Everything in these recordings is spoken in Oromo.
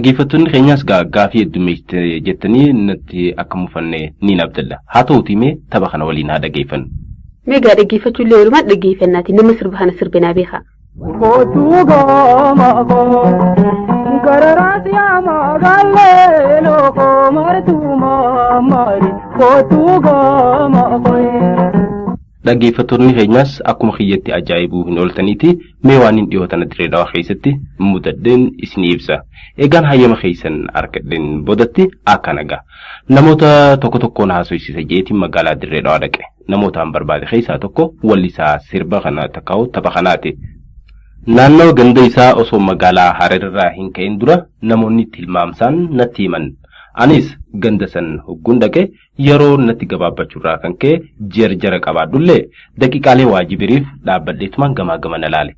Dhaggeeffattoonni keenyas gaafii heddummeessite jettanii natti akka mufanne ni nabdalla. Haa ta'uutii mee tapha kana waliin haa dhaggeeffannu. Meegaa dhaggeeffachuu illee walumaa dhaggeeffannaati nama sirba kana sirbinaa beekaa. Kootu gooma gararaa siyaama gallee lookoo martuu maamari kootu gooma. Dhaggeeffattoonni keenyas akkuma kiyyatti ajaa'ibuu hin ooltaniiti mee waan hin dhiyootan dirree dhawaa keessatti mudadeen isinii ibsa. Eegaan hayyama keessan harkadheen boodatti akkana ga'a. Namoota tokko tokkoon haasofsiisa jeetiin magaalaa dirree dhawaa dhaqe. Namootaan barbaade keessaa tokko wallisaa sirba kana takkaa'u tapha kanaati. Naannoo ganda isaa osoo magaalaa Hararraa hin ka'in dura namoonni tilmaamsaan natti himan. Anis ganda san hogguun dhaqe yeroo natti gabaabbachuurraa kan ka'e jarjara qabaadhullee daqiiqaalee waajibiriif dhaabbadheetumaan gamaa gamana laale.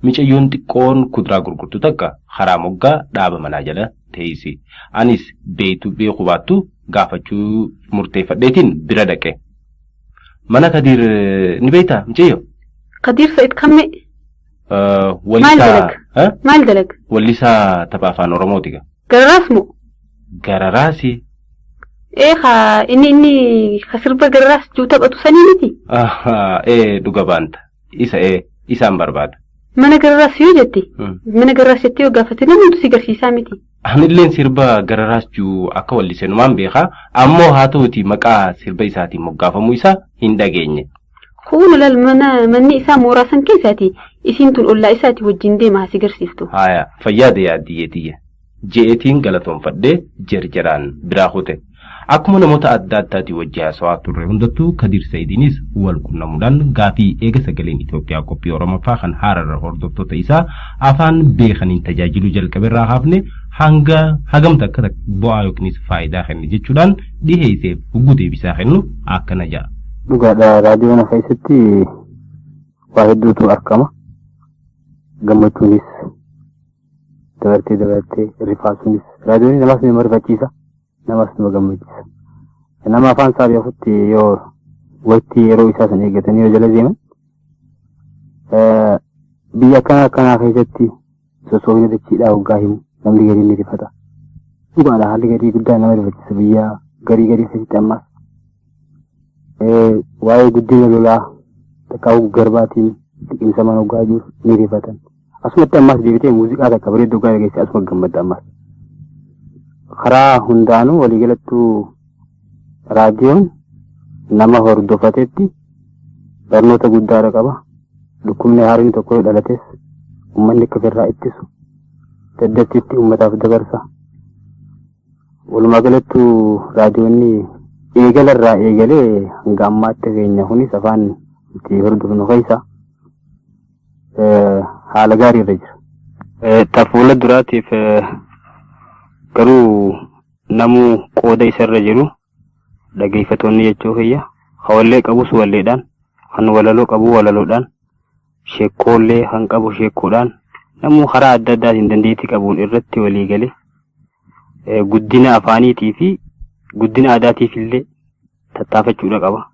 Micayyoon xiqqoon kuduraa gurgurtu takka karaa moggaa dhaaba manaa jala teessisi. Anis beekuu baattu gaafachuu murteeffadheetiin bira dhaqe. Mana kadiir ni beektaa micayyo? Kadiir Sa'id kamme? Maal dalag? Wallisaa tapha afaan Oromooti. Gararaas moo? Gararaasi. Inni sirba gararaas juu taphatu sanii miti? Dhuga baanta. Isaan barbaada. Mana gararaas yoo jetti? Mana gararaas jettee yoo gaafate namni si garsiisaa miti? Anilleen sirba gararaas juu akka walliseenumaan beekaa ammoo haa ta'uuti maqaa sirba isaatiin moggaafamuu isaa hin dhageenye. Kun lal manni isaa mooraa san keessaati. Isiin tun ollaa isaati wajjin deemaa si garsiiftu. Haaya fayyaada yaaddiyyee je'eetiin galatoonfadhee jarjaraan biraa kute. Akkuma namoota adda addaati wajjii haasawaa turre hundattuu Kadiir Sa'idiinis wal quunnamuudhaan gaafii eega sagaleen Itoophiyaa qophii Oromoffaa kan Hararra hordoftoota isaa afaan beekaniin tajaajiluu jalqabeerraa hafne hagamta akka bu'aa yookiinis faayidaa kennu jechuudhaan dhiheesseef hugguu deebisaa kennu akkana jedha. Dhugaadha raadiyoon keessatti waa hedduutu argama. Gammachuunis dabartee rifaasuunis raadiyoon namas nama rifachiisa. Namas nama gammachiisa. Nama afaan isaa beekutti yoo waqtii yeroo isaa san eeggatanii yoo jala deeman biyya akkanaa keessatti sosoofina dachiidhaa waggaa himu namni gadi ni rifata. Dhugaadha haalli gadii guddaa nama rifachiisa biyya garii keessatti ammas. Waa'ee guddina lolaa takkaa'uu garbaatiin liqimsa mana waggaa jiru ni rifatan. Asumatti ammas deebitee muuziqaa takka bareedduu gaarii keessatti asuma gammadda ammas. Karaa hundaanuu waliigalattuu raadiyoon nama hordofatetti barnoota guddaadha qaba. Dhukkubni haaraan tokko yoo dhalates uummanni akka ofirraa ittisu daddaffiitti uummataaf dabarsa. Walumaa galattuu raadiyoonni eegalarraa eegalee hanga ammaatti keenya kunis afaan itti hordofnu keessa haala gaariirra jira. Tafuula duraatiif garuu namuu qooda isarra jiru dhaggeeffattoonni jechuu kiyya hawallee qabus walleedhaan kan walaloo qabu walaloodhaan sheekkoollee kan qabu sheekkoodhaan namuu karaa adda addaatiin dandeettii qabuun irratti walii galee guddina afaaniitii fi guddina aadaatiif illee tattaafachuudha qaba.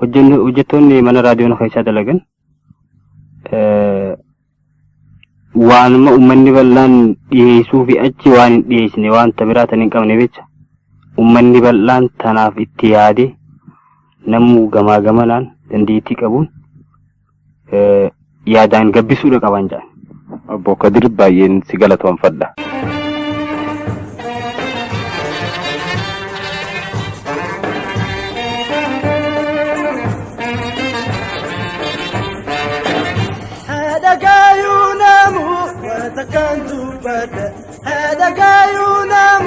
Hojjettoonni mana raadiyoon keessaa dalagan waanuma uummanni bal'aan dhiyeessuu fi achi waan hin dhiyeessine wanta biraa tan hin qabne jecha uummanni bal'aan tanaaf itti yaade namuu gamaa gamanaan dandeettii qabuun yaadaan gabbisuudha qaban jedhan. Obbo Kadiir baay'een si galatoomfadha. هذا كايونام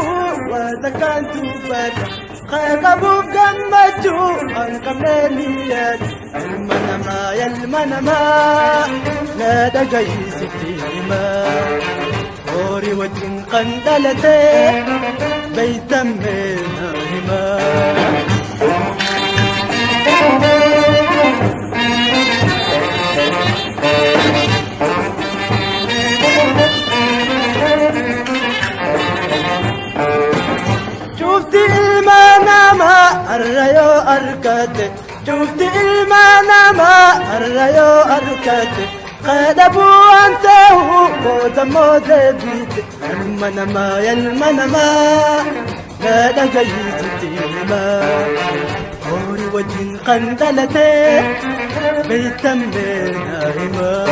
وذكرت بدا خيقبوب جمجو انكمليات المنما يا المنما نادى جاي ستيما هوري وجن قندلتي بيتمنا هما الريو أركات شفت المنامة الريو أركات قدبوا أنته قدموا ذبيت المنما لا دقيت الديما هوري وجن قندلتي بيتم نائما